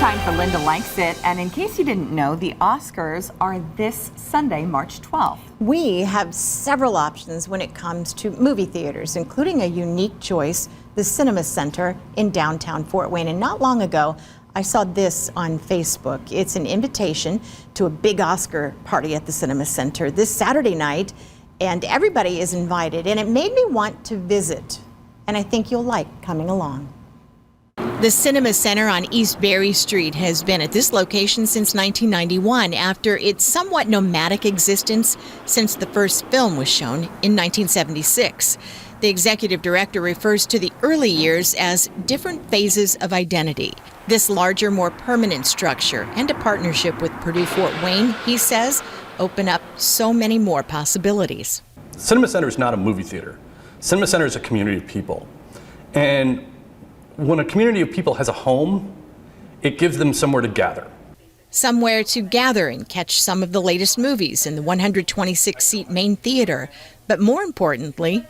time for Linda Likes It, and in case you didn't know, the Oscars are this Sunday, March 12th. We have several options when it comes to movie theaters, including a unique choice, the Cinema Center in downtown Fort Wayne. And not long ago, I saw this on Facebook. It's an invitation to a big Oscar party at the Cinema Center this Saturday night, and everybody is invited, and it made me want to visit, and I think you'll like coming along. The Cinema Center on East Berry Street has been at this location since 1991 after its somewhat nomadic existence since the first film was shown in 1976. The executive director refers to the early years as different phases of identity. This larger, more permanent structure and a partnership with Purdue Fort Wayne, he says, open up so many more possibilities. Cinema Center is not a movie theater. Cinema Center is a community of people. And when a community of people has a home, it gives them somewhere to gather. Somewhere to gather and catch some of the latest movies in the 126-seat main theater. But more importantly,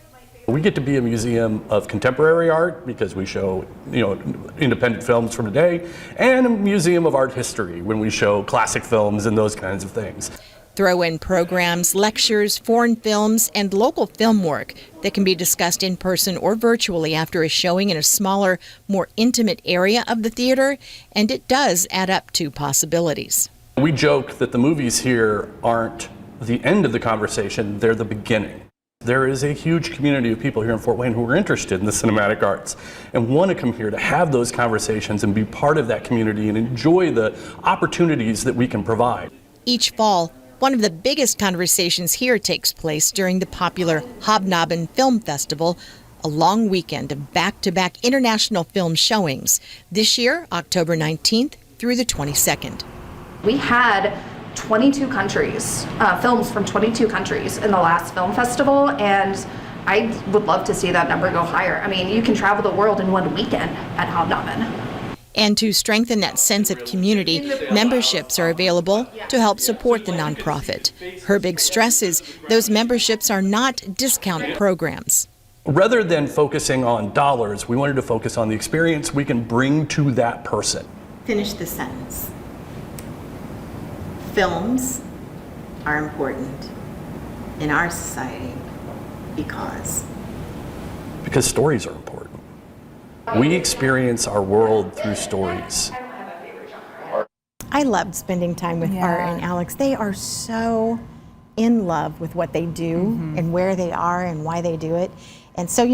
we get to be a museum of contemporary art because we show, independent films from today, and a museum of art history when we show classic films and those kinds of things. Throw in programs, lectures, foreign films, and local film work that can be discussed in person or virtually after a showing in a smaller, more intimate area of the theater, and it does add up to possibilities. We joke that the movies here aren't the end of the conversation, they're the beginning. There is a huge community of people here in Fort Wayne who are interested in the cinematic arts and want to come here to have those conversations and be part of that community and enjoy the opportunities that we can provide. Each fall, one of the biggest conversations here takes place during the popular Hobnobbin Film Festival, a long weekend of back-to-back international film showings. This year, October 19th through the 22nd. We had 22 countries, films from 22 countries in the last film festival, and I would love to see that number go higher. I mean, you can travel the world in one weekend at Hobnobbin. And to strengthen that sense of community, memberships are available to help support the nonprofit. Her big stress is those memberships are not discount programs. Rather than focusing on dollars, we wanted to focus on the experience we can bring to that person. Finish the sentence. Films are important in our society because stories are important. We experience our world through stories. I loved spending time with Art and Alex. They are so in love with what they do and where they are and why they do it. And so,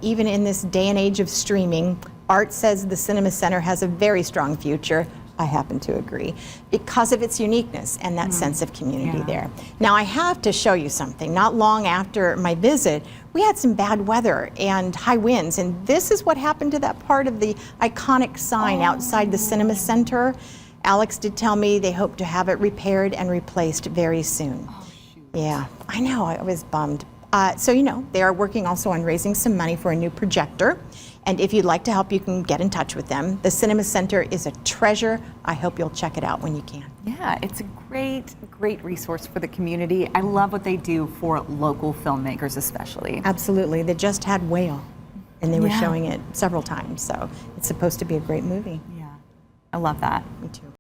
even in this day and age of streaming, Art says the Cinema Center has a very strong future. I happen to agree, because of its uniqueness and that sense of community there. Now, I have to show you something. Not long after my visit, we had some bad weather and high winds, and this is what happened to that part of the iconic sign outside the Cinema Center. Alex did tell me they hope to have it repaired and replaced very soon. Yeah, I know, I was bummed. So, they are working also on raising some money for a new projector. And if you'd like to help, you can get in touch with them. The Cinema Center is a treasure. I hope you'll check it out when you can. Yeah, it's a great resource for the community. I love what they do for local filmmakers especially. Absolutely. They just had Whale, and they were showing it several times. So it's supposed to be a great movie. Yeah, I love that. Me too.